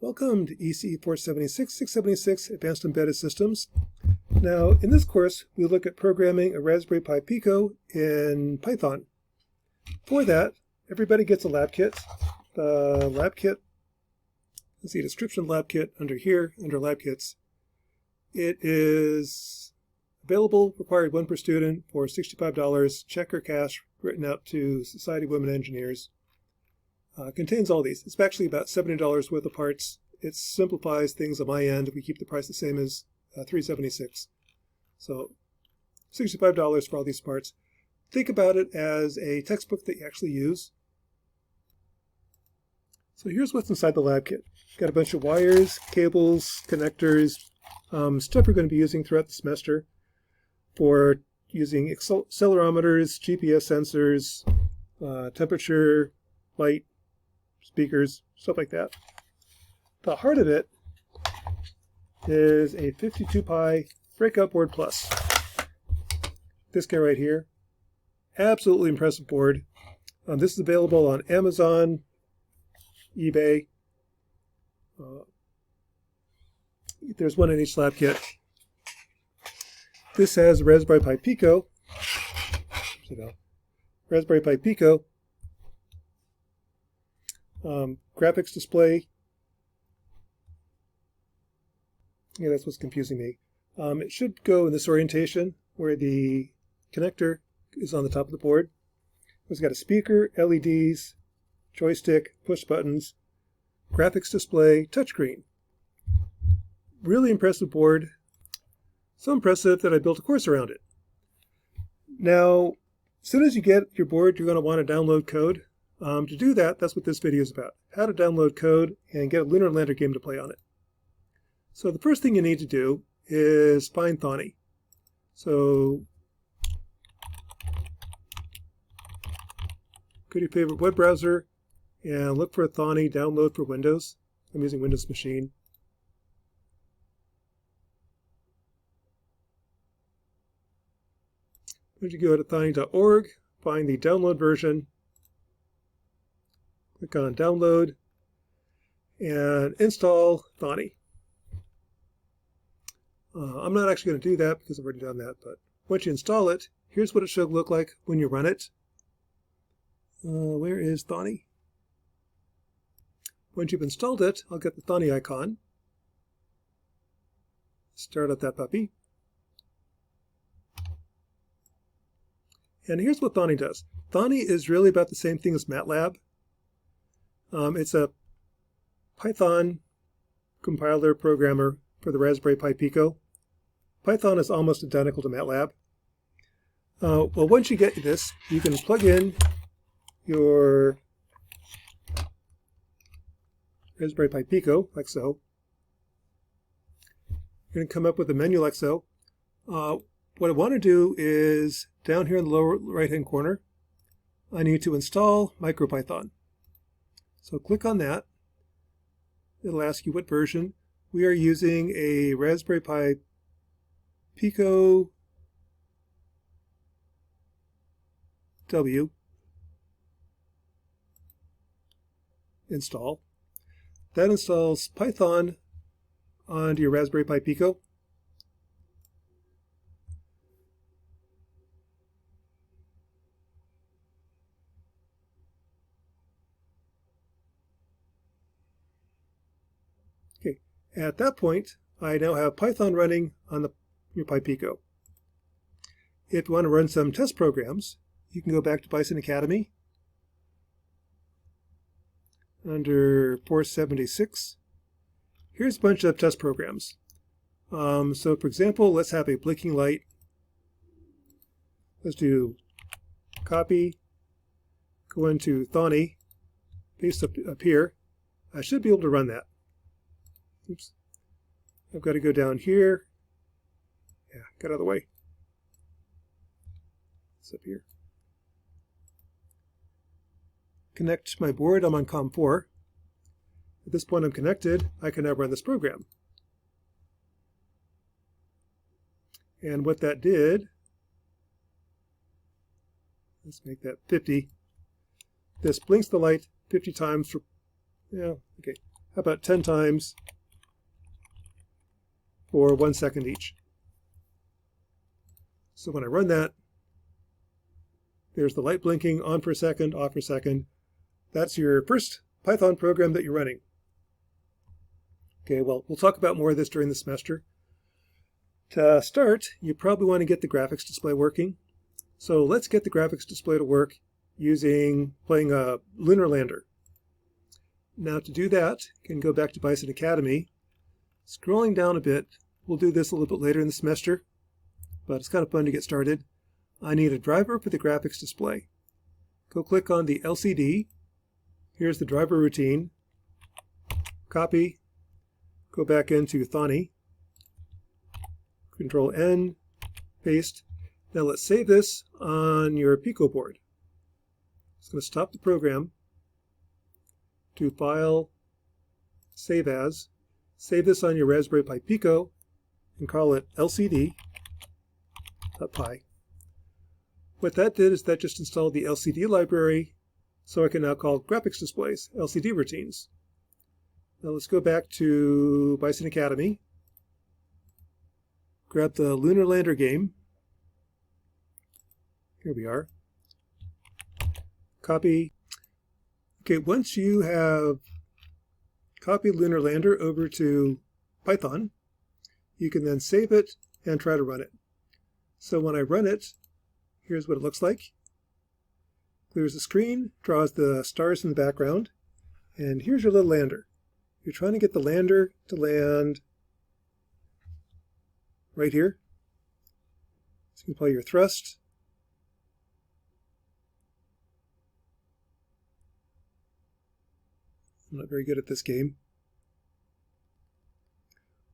Welcome to ECE 476-676 Advanced Embedded Systems. Now, in this course, we look at programming a Raspberry Pi Pico in Python. For that, everybody gets a lab kit. The lab kit, let's see, description lab kit under here, under lab kits. It is available, required one per student for $65, check or cash, written out to Society of Women Engineers. Contains all these. It's actually about $70 worth of parts. It simplifies things on my end. We keep the price the same as $376. So $65 for all these parts. Think about it as a textbook that you actually use. So here's what's inside the lab kit. Got a bunch of wires, cables, connectors, stuff we're going to be using throughout the semester for using accelerometers, GPS sensors, temperature, light, speakers, stuff like that. The heart of it is a 52 Pi Breakout Board Plus. This guy right here. Absolutely impressive board. This is available on Amazon, eBay. There's one in each lab kit. This has a Raspberry Pi Pico. Raspberry Pi Pico. Graphics display. Yeah, that's what's confusing me. It should go in this orientation where the connector is on the top of the board. It's got a speaker, LEDs, joystick, push buttons, graphics display, touchscreen. Really impressive board. So impressive that I built a course around it. Now, as soon as you get your board, you're going to want to download code. To do that, that's what this video is about. How to download code and get a Lunar Lander game to play on it. So the first thing you need to do is find Thonny. So go to your favorite web browser and look for Thonny download for Windows. I'm using Windows Machine. Once you go to thonny.org, find the download version. Click on download and install Thonny. I'm not actually going to do that because I've already done that, but once you install it, here's what it should look like when you run it. Where is Thonny? Once you've installed it, I'll get the Thonny icon. Start up that puppy. And here's what Thonny does. Thonny is really about the same thing as MATLAB. It's a Python compiler programmer for the Raspberry Pi Pico. Python is almost identical to MATLAB. Well, once you get this, you can plug in your Raspberry Pi Pico, like so. You're going to come up with a menu like so. What I want to do is, down here in the lower right-hand corner, I need to install MicroPython. So click on that. It'll ask you what version. We are using a Raspberry Pi Pico W. Install. That installs Python onto your Raspberry Pi Pico. Okay, at that point, I now have Python running on your Pi Pico. If you want to run some test programs, you can go back to Bison Academy. Under 476, here's a bunch of test programs. So for example, let's have a blinking light. Let's do copy, go into Thonny, paste up here. I should be able to run that. Oops. I've got to go down here. Yeah, get out of the way. It's up here. Connect my board. I'm on COM4. At this point I'm connected. I can now run this program. And what that did, let's make that 50. This blinks the light 50 times for, yeah, okay. How about 10 times for 1 second each? So when I run that, there's the light blinking, on for a second, off for a second. That's your first Python program that you're running. Okay, well, we'll talk about more of this during the semester. To start, you probably want to get the graphics display working. So let's get the graphics display to work playing a lunar lander. Now to do that, you can go back to Bison Academy. Scrolling down a bit, we'll do this a little bit later in the semester, but it's kind of fun to get started. I need a driver for the graphics display. Go click on the LCD. Here's the driver routine. Copy. Go back into Thonny. Control N. Paste. Now let's save this on your Pico board. It's going to stop the program. To File, Save As. Save this on your Raspberry Pi Pico and call it lcd.py. What that did is that just installed the LCD library, so I can now call graphics displays LCD routines. Now let's go back to Bison Academy. Grab the Lunar Lander game. Here we are. Copy. Okay, once you have copied Lunar Lander over to Python, you can then save it and try to run it. So when I run it, here's what it looks like. Clears the screen, draws the stars in the background, and here's your little lander. You're trying to get the lander to land right here. So you apply your thrust. I'm not very good at this game.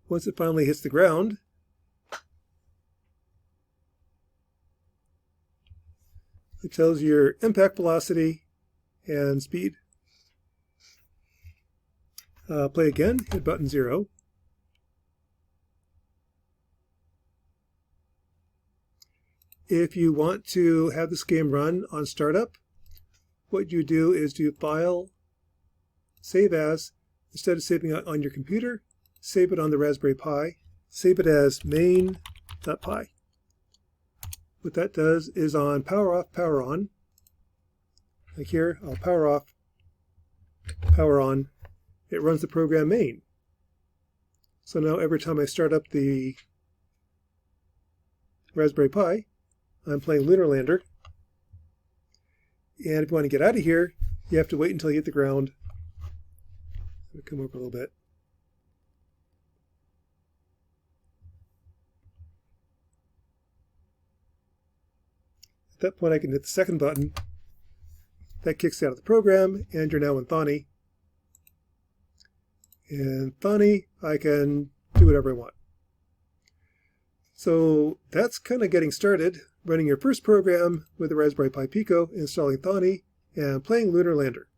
Once it finally hits the ground, it tells you your impact velocity and speed. Play again, hit button 0. If you want to have this game run on startup, what you do is do File, Save As. Instead of saving it on your computer, save it on the Raspberry Pi. Save it as main.py. What that does is on power off, power on. Like here, I'll power off, power on. It runs the program main. So now every time I start up the Raspberry Pi, I'm playing Lunar Lander. And if you want to get out of here, you have to wait until you hit the ground. I'll come over a little bit. At that point, I can hit the second button. That kicks out of the program, and you're now in Thonny. In Thonny, I can do whatever I want. So that's kind of getting started, running your first program with the Raspberry Pi Pico, installing Thonny, and playing Lunar Lander.